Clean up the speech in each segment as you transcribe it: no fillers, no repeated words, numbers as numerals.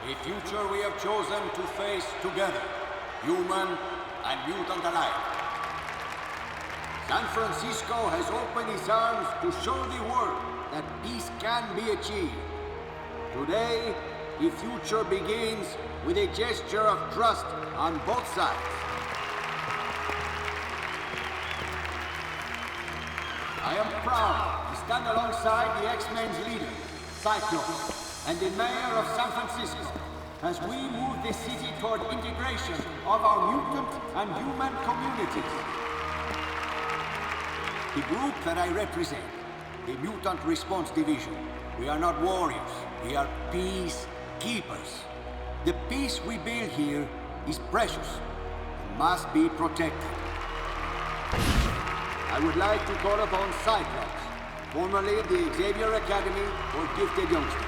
A future we have chosen to face together, human and mutant alike. San Francisco has opened its arms to show the world that peace can be achieved. Today, the future begins with a gesture of trust on both sides. I am proud to stand alongside the X-Men's leader, Cyclops, and the mayor of San Francisco as we move the city toward integration of our mutant and human communities. The group that I represent, the Mutant Response Division, we are not warriors, we are peacekeepers. The peace we build here is precious and must be protected. I would like to call upon Cyclops, formerly the Xavier Academy for Gifted Youngsters.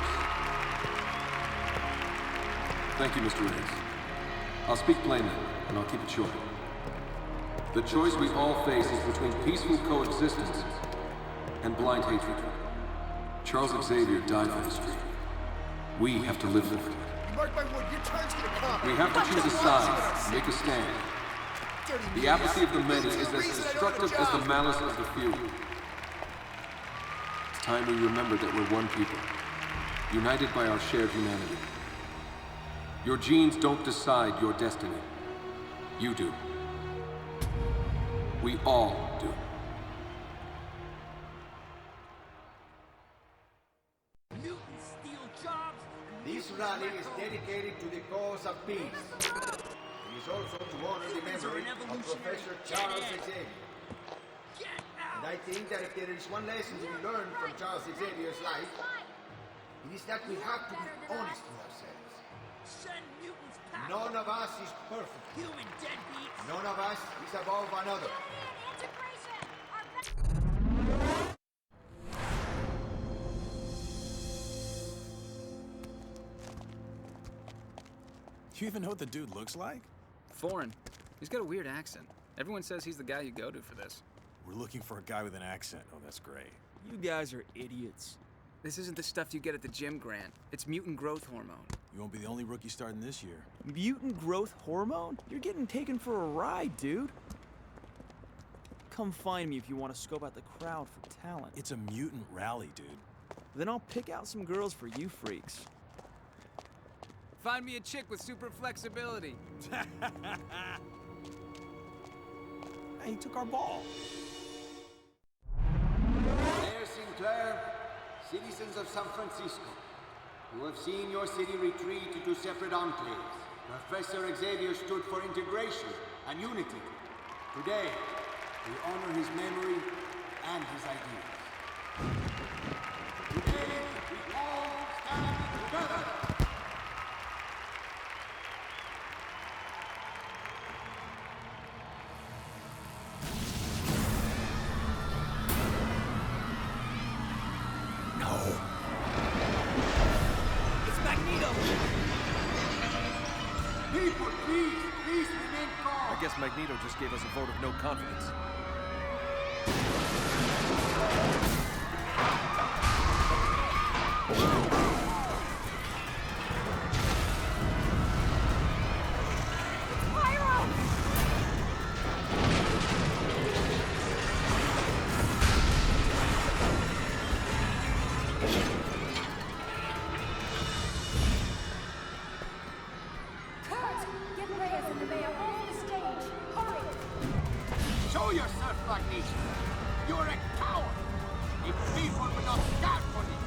Thank you, Mr. Reyes. I'll speak plainly, and I'll keep it short. The choice we all face is between peaceful coexistence and blind hatred. Charles Xavier died for this dream. We have to live for it. Mark my word, your turn's gonna come. We have to choose a side, make a stand. The apathy of the many is as destructive as the malice of the few. It's time we remember that we're one people, united by our shared humanity. Your genes don't decide your destiny. You do. We all do. This rally is dedicated to the cause of peace. It is also to honor the memory of Professor Charles Xavier. And I think that if there is one lesson to be learned from Charles Xavier's life, it is that we have to be honest with ourselves. None of us is perfect. Human deadbeats. None of us is above another. Do you even know what the dude looks like? Foreign. He's got a weird accent. Everyone says he's the guy you go to for this. We're looking for a guy with an accent. Oh, that's great. You guys are idiots. This isn't the stuff you get at the gym, Grant. It's mutant growth hormone. You won't be the only rookie starting this year. Mutant growth hormone? You're getting taken for a ride, dude. Come find me if you want to scope out the crowd for talent. It's a mutant rally, dude. Then I'll pick out some girls for you freaks. Find me a chick with super flexibility. Hey, he took our ball. Mayor Sinclair, citizens of San Francisco, who have seen your city retreat into separate enclaves, Professor Xavier stood for integration and unity. Today, we honor his memory and his ideas. Today, we all stand together. People, please remain calm. I guess Magneto just gave us a vote of no confidence. Show yourself, Magneto. You're a coward. If people will not stand for you.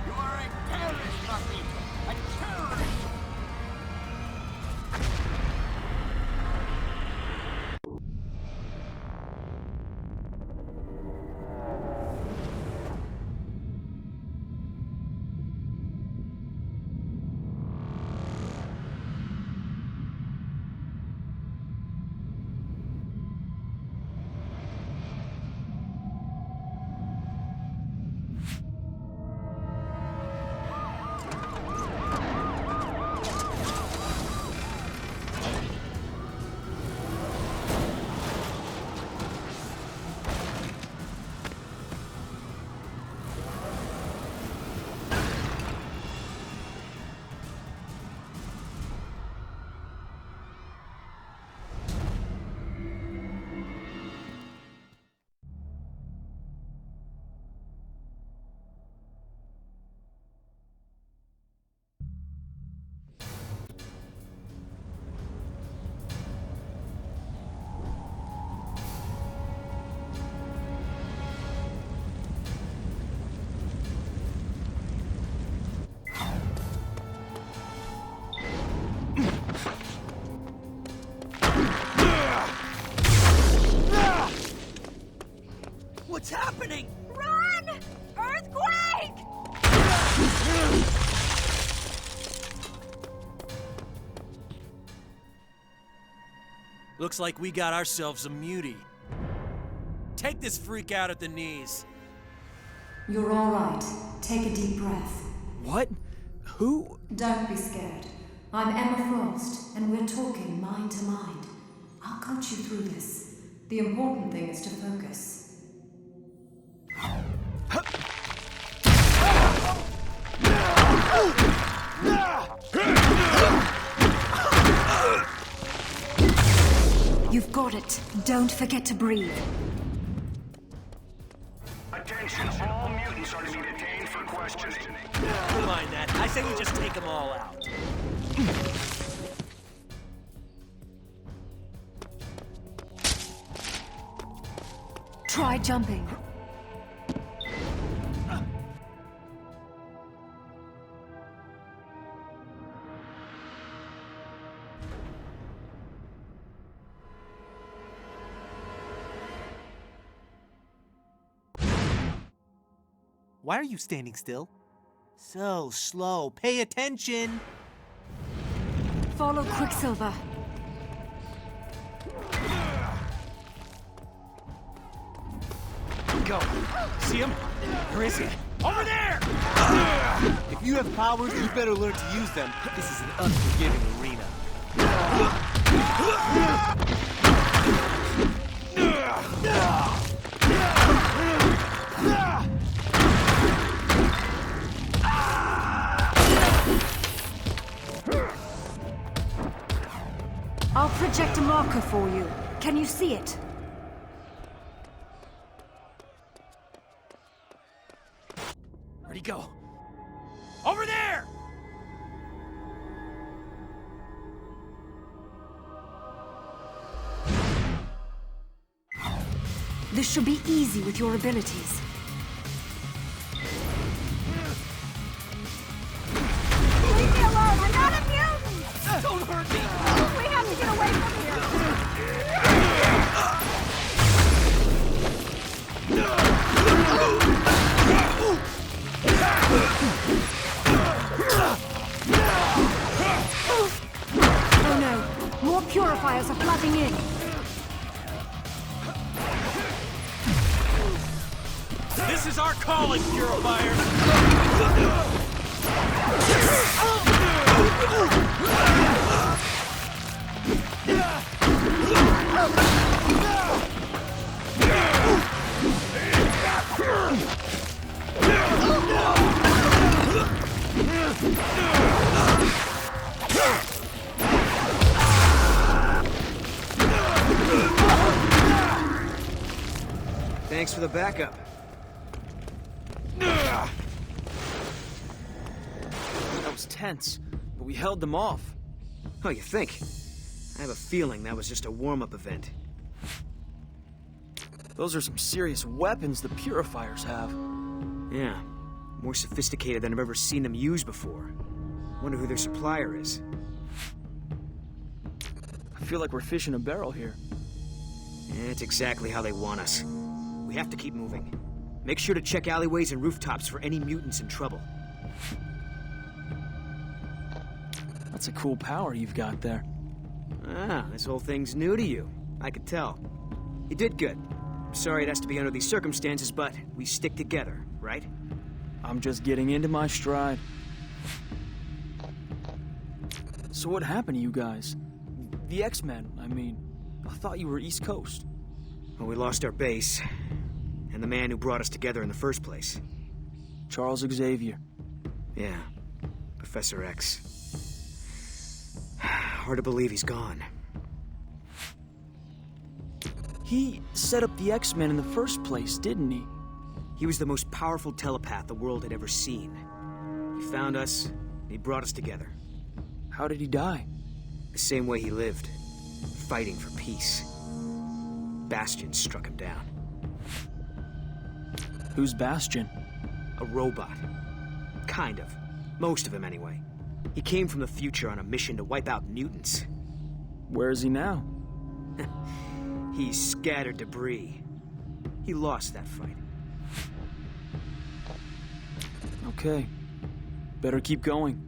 You are a terrorist, Magneto. A terrorist. Looks like we got ourselves a mutie. Take this freak out at the knees. You're all right. Take a deep breath. What? Who? Don't be scared. I'm Emma Frost, and we're talking mind to mind. I'll coach you through this. The important thing is to focus. You've got it. Don't forget to breathe. Attention, all mutants are to be detained for questioning. Never mind that. I say we just take them all out. Try jumping. Why are you standing still? So slow. Pay attention. Follow Quicksilver. Go. See him? Where is he? Over there! If you have powers, you better learn to use them. This is an unforgiving arena. I'll project a marker for you. Can you see it? Where'd he go? Over there! This should be easy with your abilities. Leave me alone! I'm not a mutant! Don't hurt me! We have to get away from here! Oh no! More purifiers are flooding in! This is our calling, purifiers! Thanks for the backup. That was tense, but we held them off. Oh, you think? I have a feeling that was just a warm-up event. Those are some serious weapons the purifiers have. Yeah, more sophisticated than I've ever seen them used before. Wonder who their supplier is. I feel like we're fish in a barrel here. Yeah, it's exactly how they want us. We have to keep moving. Make sure to check alleyways and rooftops for any mutants in trouble. That's a cool power you've got there. Ah, this whole thing's new to you. I could tell. You did good. Sorry it has to be under these circumstances, but we stick together, right? I'm just getting into my stride. So what happened to you guys? The X-Men, I mean. I thought you were East Coast. Well, we lost our base, and the man who brought us together in the first place. Charles Xavier. Yeah, Professor X. Hard to believe he's gone. He set up the X-Men in the first place, didn't he? He was the most powerful telepath the world had ever seen. He found us, and he brought us together. How did he die? The same way he lived, fighting for peace. Bastion struck him down. Who's Bastion? A robot. Kind of. Most of him, anyway. He came from the future on a mission to wipe out mutants. Where is he now? He scattered debris. He lost that fight. Okay. Better keep going.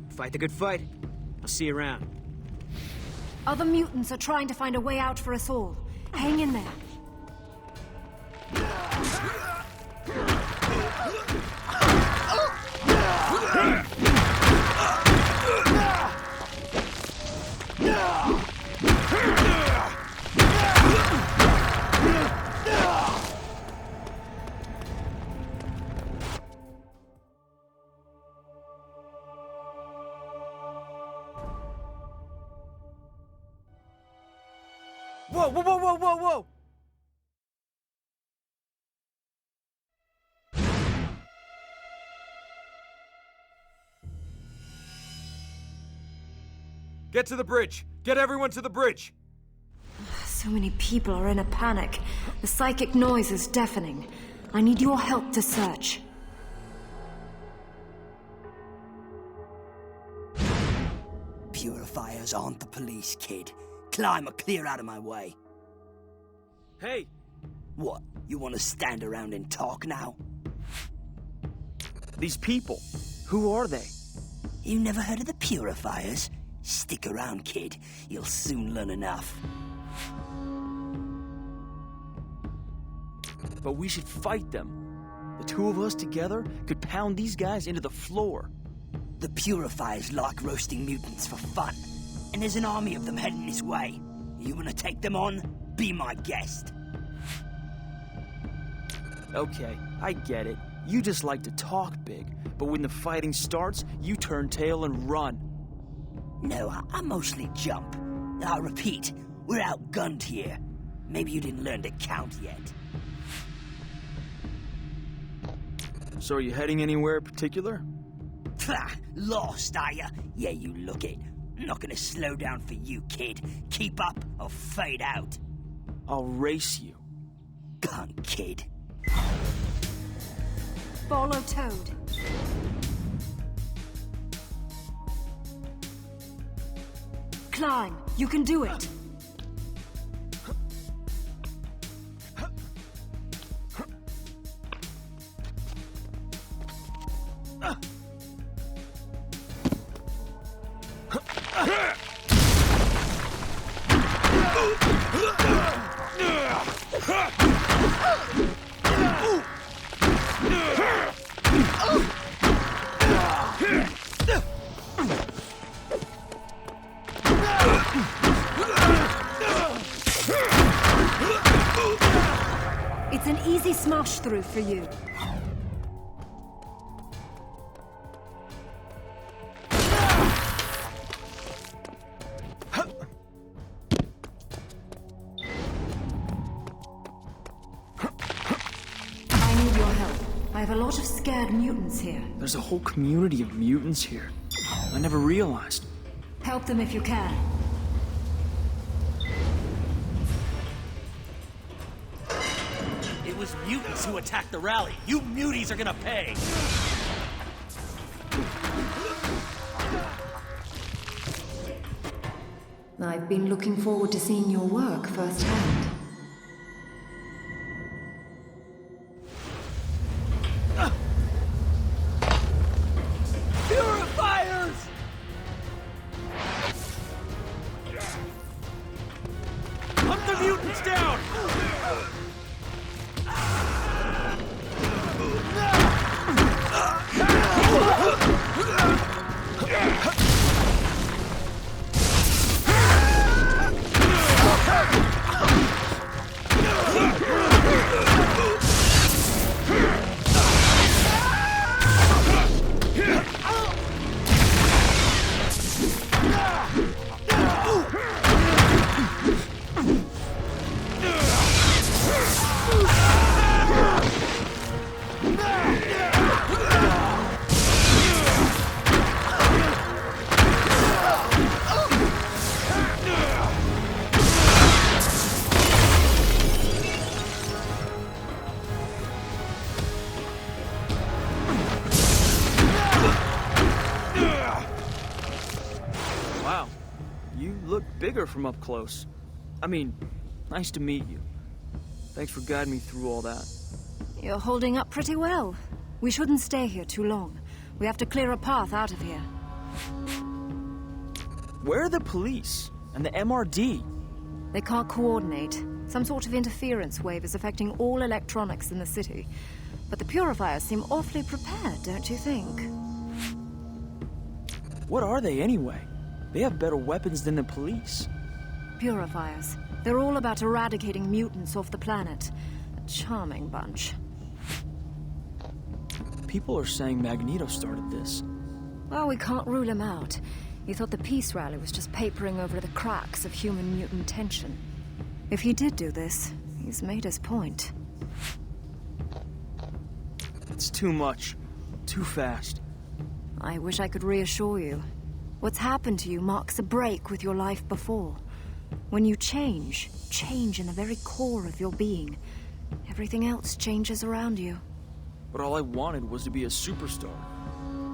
Fight the good fight. I'll see you around. Other mutants are trying to find a way out for us all. Hang in there. Whoa, whoa, whoa, whoa, whoa, whoa! Get to the bridge! Get everyone to the bridge! So many people are in a panic. The psychic noise is deafening. I need your help to search. Purifiers aren't the police, kid. Climb or clear out of my way. Hey! What? You want to stand around and talk now? These people, who are they? You never heard of the Purifiers? Stick around, kid. You'll soon learn enough. But we should fight them. The two of us together could pound these guys into the floor. The Purifiers like roasting mutants for fun. And there's an army of them heading this way. You wanna take them on? Be my guest. Okay, I get it. You just like to talk big, but when the fighting starts, you turn tail and run. No, I mostly jump. I repeat, we're outgunned here. Maybe you didn't learn to count yet. So are you heading anywhere particular? Pah! Lost, are ya? Yeah, you look it. I'm not gonna slow down for you, kid. Keep up or fade out. I'll race you. Gone, kid. Follow Toad. Climb. You can do it. It's an easy smash through for you. I need your help. I have a lot of scared mutants here. There's a whole community of mutants here. I never realized. Help them if you can. It was mutants who attacked the rally. You muties are gonna pay! I've been looking forward to seeing your work firsthand. Purifiers! Hunt the mutants down! Wow, you look bigger from up close. I mean, nice to meet you. Thanks for guiding me through all that. You're holding up pretty well. We shouldn't stay here too long. We have to clear a path out of here. Where are the police? And the MRD? They can't coordinate. Some sort of interference wave is affecting all electronics in the city. But the purifiers seem awfully prepared, don't you think? What are they anyway? They have better weapons than the police. Purifiers. They're all about eradicating mutants off the planet. A charming bunch. People are saying Magneto started this. Well, we can't rule him out. He thought the peace rally was just papering over the cracks of human-mutant tension. If he did do this, he's made his point. It's too much. Too fast. I wish I could reassure you. What's happened to you marks a break with your life before. When you change in the very core of your being, everything else changes around you. But all I wanted was to be a superstar.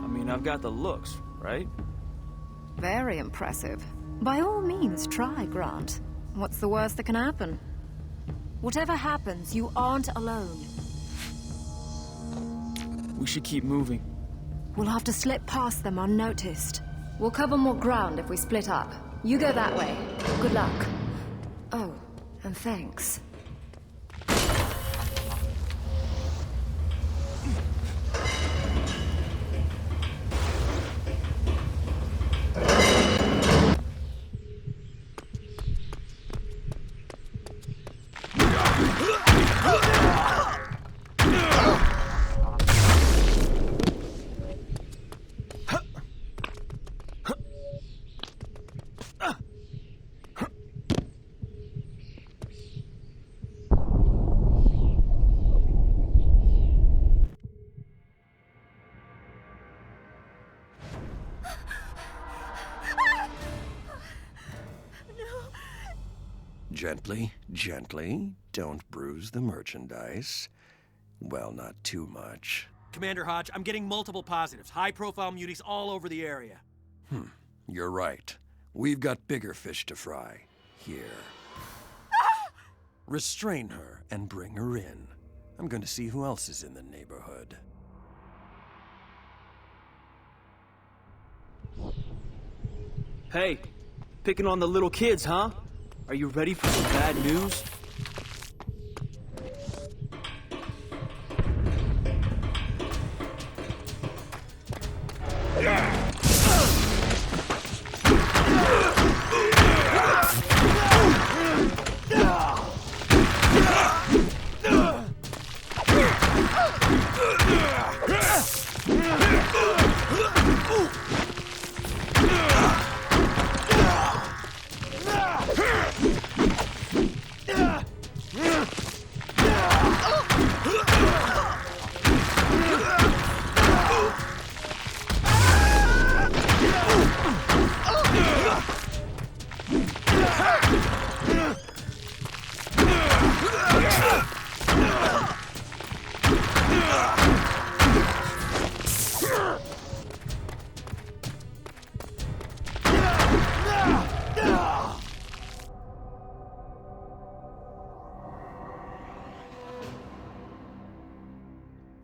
I mean, I've got the looks, right? Very impressive. By all means, try, Grant. What's the worst that can happen? Whatever happens, you aren't alone. We should keep moving. We'll have to slip past them unnoticed. We'll cover more ground if we split up. You go that way. Good luck. Oh, and thanks. Gently, gently. Don't bruise the merchandise. Well, not too much. Commander Hodge, I'm getting multiple positives. High-profile muties all over the area. You're right. We've got bigger fish to fry. Here. Restrain her and bring her in. I'm going to see who else is in the neighborhood. Hey, picking on the little kids, huh? Are you ready for some bad news?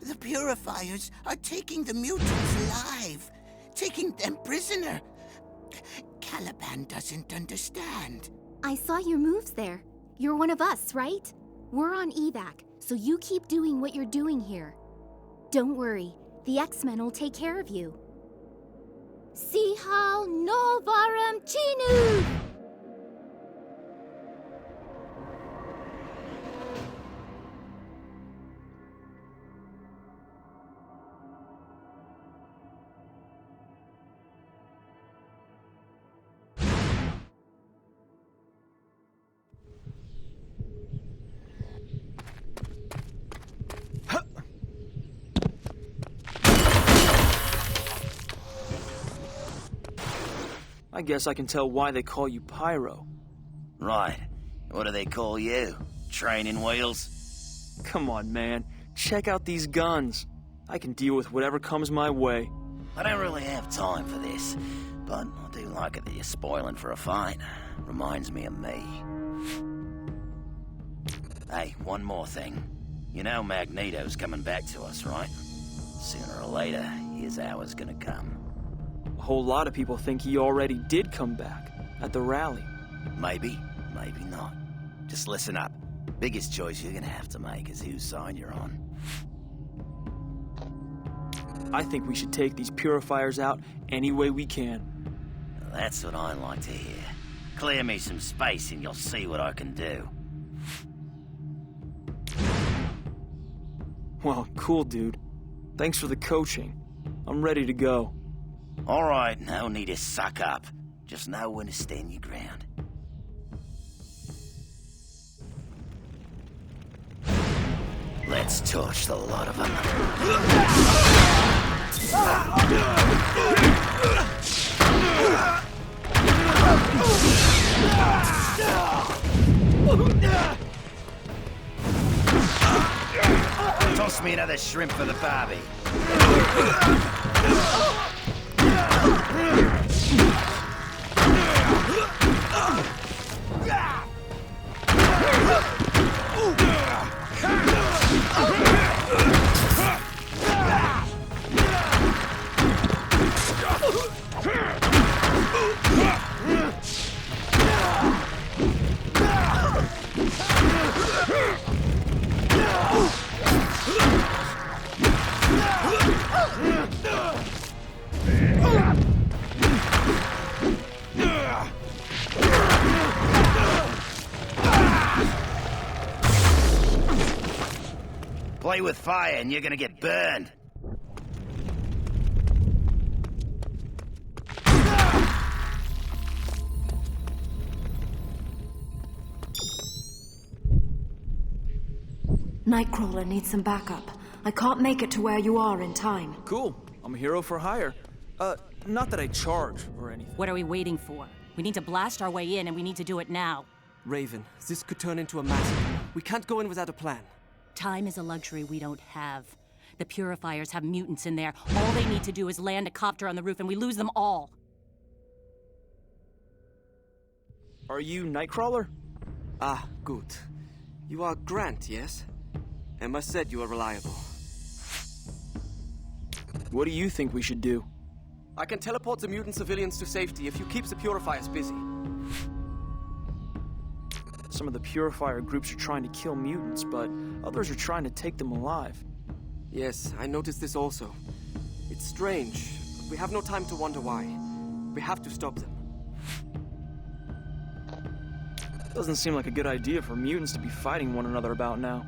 The purifiers are taking the mutants alive, taking them prisoner. Caliban doesn't understand. I saw your moves there. You're one of us, right? We're on evac, so you keep doing what you're doing here. Don't worry, the X-Men will take care of you. Sihal Novarum Chinu! I guess I can tell why they call you Pyro. Right. What do they call you? Training wheels? Come on, man. Check out these guns. I can deal with whatever comes my way. I don't really have time for this, but I do like it that you're spoiling for a fight. Reminds me of me. Hey, one more thing. You know Magneto's coming back to us, right? Sooner or later, his hour's gonna come. A whole lot of people think he already did come back, at the rally. Maybe, maybe not. Just listen up. Biggest choice you're gonna have to make is whose side you're on. I think we should take these purifiers out any way we can. Well, that's what I like to hear. Clear me some space and you'll see what I can do. Well, cool, dude. Thanks for the coaching. I'm ready to go. All right, no need to suck up. Just know when to stand your ground. Let's torch the lot of them. Toss me another shrimp for the barbie. Play with fire and you're gonna get burned. Nightcrawler needs some backup. I can't make it to where you are in time. Cool. I'm a hero for hire. Not that I charge or anything. What are we waiting for? We need to blast our way in, and we need to do it now. Raven, this could turn into a massacre. We can't go in without a plan. Time is a luxury we don't have. The purifiers have mutants in there. All they need to do is land a copter on the roof, and we lose them all. Are you Nightcrawler? Ah, good. You are Grant, yes? Emma said you are reliable. What do you think we should do? I can teleport the mutant civilians to safety if you keep the purifiers busy. Some of the purifier groups are trying to kill mutants, but others are trying to take them alive. Yes, I noticed this also. It's strange, but we have no time to wonder why. We have to stop them. Doesn't seem like a good idea for mutants to be fighting one another about now.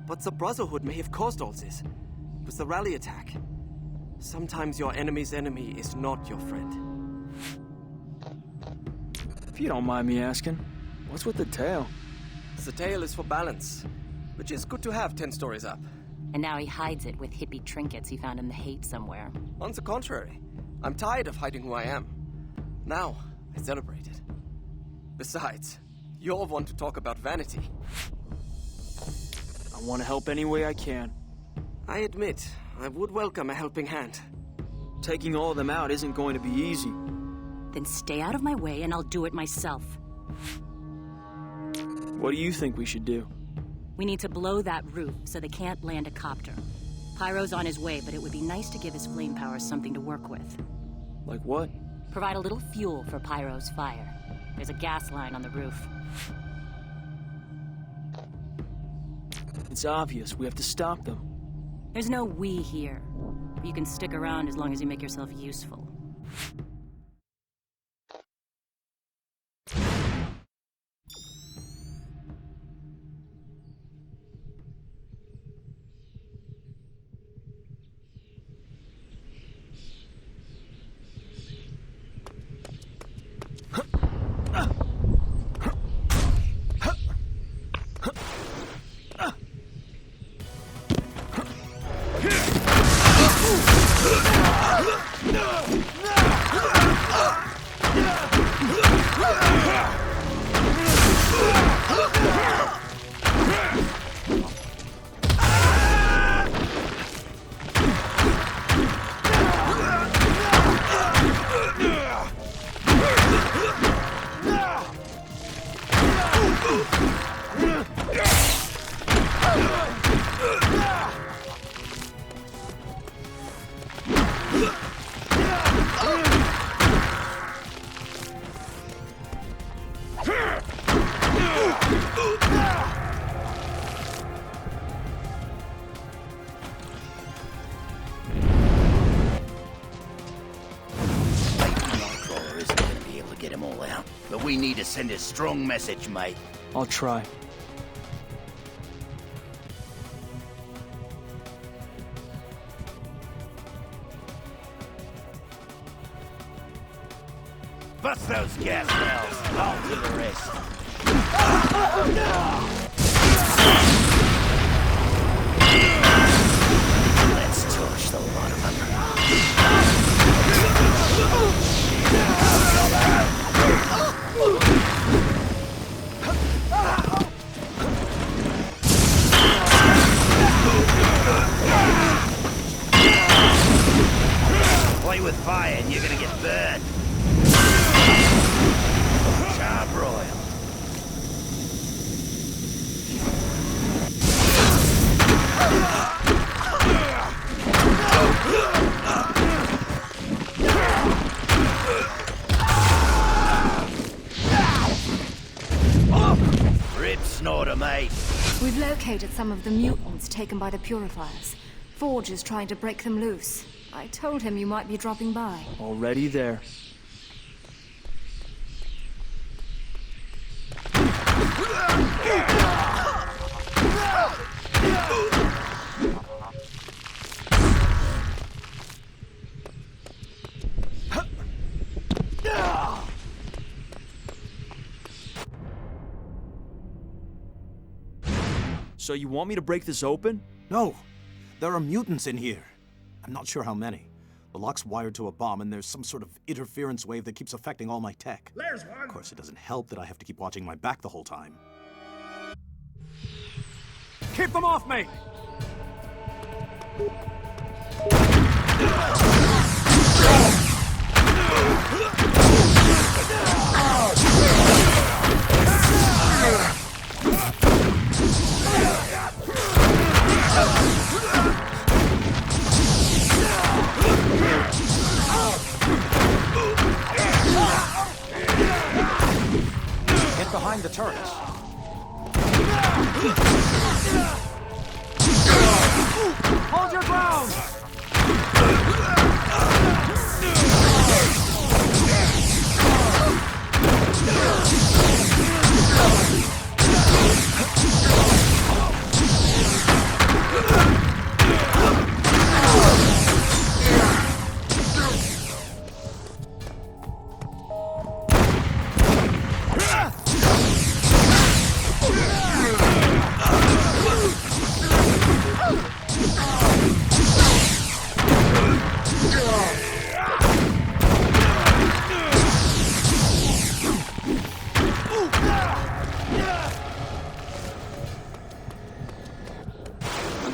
But the Brotherhood may have caused all this. It was the rally attack. Sometimes your enemy's enemy is not your friend. If you don't mind me asking, what's with the tail? The tail is for balance, which is good to have 10 stories up. And now he hides it with hippie trinkets he found in the hate somewhere. On the contrary, I'm tired of hiding who I am. Now, I celebrate it. Besides, you all want to talk about vanity. I want to help any way I can. I admit, I would welcome a helping hand. Taking all of them out isn't going to be easy. Then stay out of my way and I'll do it myself. What do you think we should do? We need to blow that roof so they can't land a copter. Pyro's on his way, but it would be nice to give his flame powers something to work with. Like what? Provide a little fuel for Pyro's fire. There's a gas line on the roof. It's obvious. We have to stop them. There's no we here. You can stick around as long as you make yourself useful. now, but we need to send a strong message, mate. I'll try. Bust those gas valves. I'll do the rest. Let's torch the lot of them. Play with fire and you're gonna get burned. Charbroil. Rip snorter, mate. We've located some of the mutants taken by the Purifiers. Forge is trying to break them loose. I told him you might be dropping by. Already there. So you want me to break this open? No, there are mutants in here. I'm not sure how many. The lock's wired to a bomb, and there's some sort of interference wave that keeps affecting all my tech. There's one! Of course, it doesn't help that I have to keep watching my back the whole time. Keep them off me! Get behind the turrets. Hold your ground!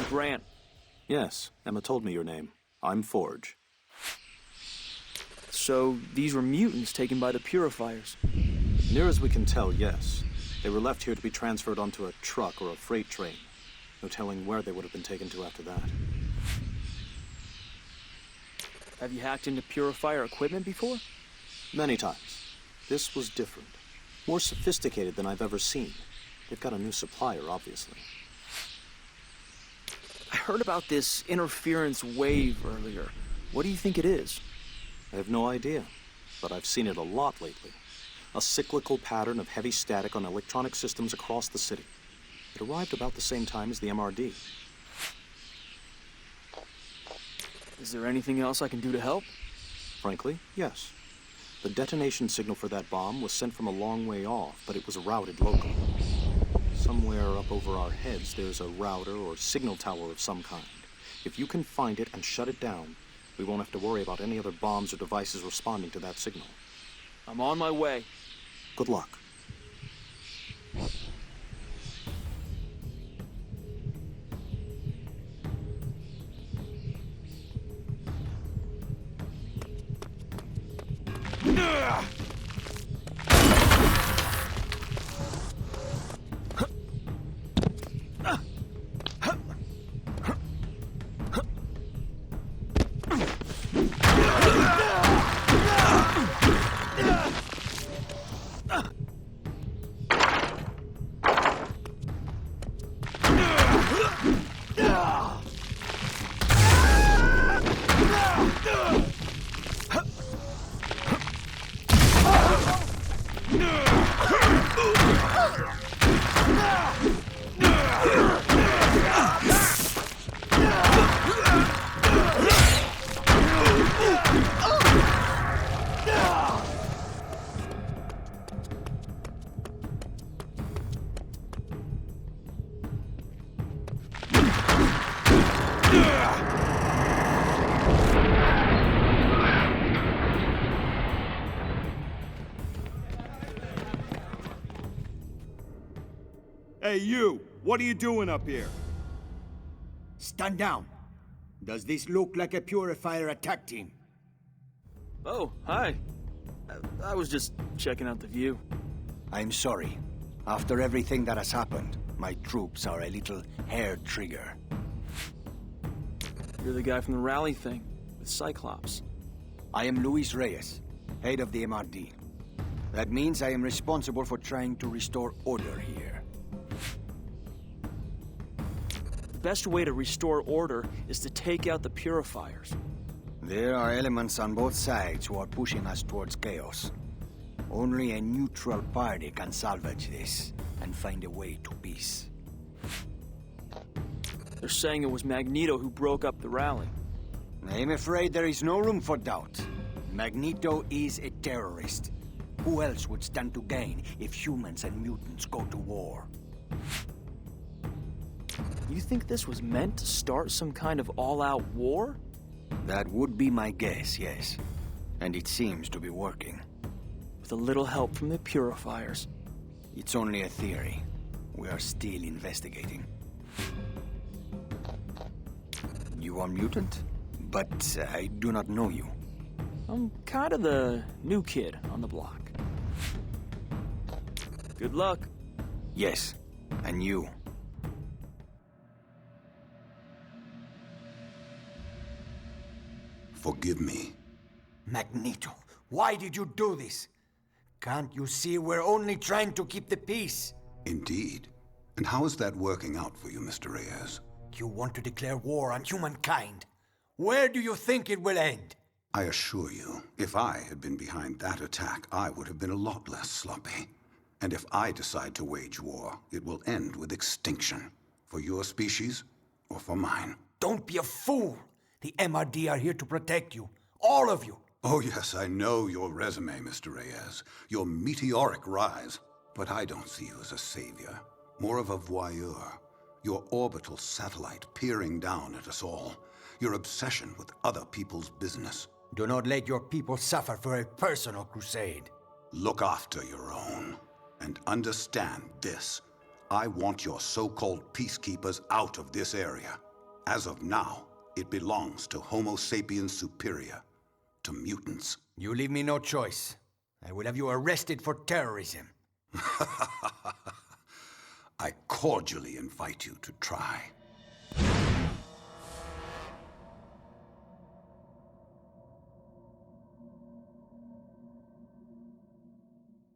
Grant. Yes, Emma told me your name. I'm Forge. So, these were mutants taken by the Purifiers? Near as we can tell, yes. They were left here to be transferred onto a truck or a freight train. No telling where they would have been taken to after that. Have you hacked into Purifier equipment before? Many times. This was different. More sophisticated than I've ever seen. They've got a new supplier, obviously. I heard about this interference wave earlier. What do you think it is? I have no idea, but I've seen it a lot lately. A cyclical pattern of heavy static on electronic systems across the city. It arrived about the same time as the MRD. Is there anything else I can do to help? Frankly, yes. The detonation signal for that bomb was sent from a long way off, but it was routed locally. Somewhere up over our heads, there's a router or signal tower of some kind. If you can find it and shut it down, we won't have to worry about any other bombs or devices responding to that signal. I'm on my way. Good luck. Hey, you! What are you doing up here? Stand down. Does this look like a purifier attack team? Oh, hi. I was just checking out the view. I'm sorry. After everything that has happened, my troops are a little hair-trigger. You're the guy from the rally thing, with Cyclops. I am Luis Reyes, head of the MRD. That means I am responsible for trying to restore order here. The best way to restore order is to take out the purifiers. There are elements on both sides who are pushing us towards chaos. Only a neutral party can salvage this and find a way to peace. They're saying it was Magneto who broke up the rally. I'm afraid there is no room for doubt. Magneto is a terrorist. Who else would stand to gain if humans and mutants go to war? You think this was meant to start some kind of all-out war? That would be my guess, yes. And it seems to be working. With a little help from the purifiers. It's only a theory. We are still investigating. You are mutant, but I do not know you. I'm kind of the new kid on the block. Good luck. Yes, and you. Forgive me. Magneto, why did you do this? Can't you see we're only trying to keep the peace? Indeed. And how is that working out for you, Mr. Reyes? You want to declare war on humankind. Where do you think it will end? I assure you, if I had been behind that attack, I would have been a lot less sloppy. And if I decide to wage war, it will end with extinction. For your species, or for mine. Don't be a fool! The MRD are here to protect you. All of you. Oh yes, I know your resume, Mr. Reyes. Your meteoric rise. But I don't see you as a savior. More of a voyeur. Your orbital satellite peering down at us all. Your obsession with other people's business. Do not let your people suffer for a personal crusade. Look after your own. And understand this. I want your so-called peacekeepers out of this area. As of now, it belongs to Homo sapiens superior. To mutants. You leave me no choice. I will have you arrested for terrorism. I cordially invite you to try.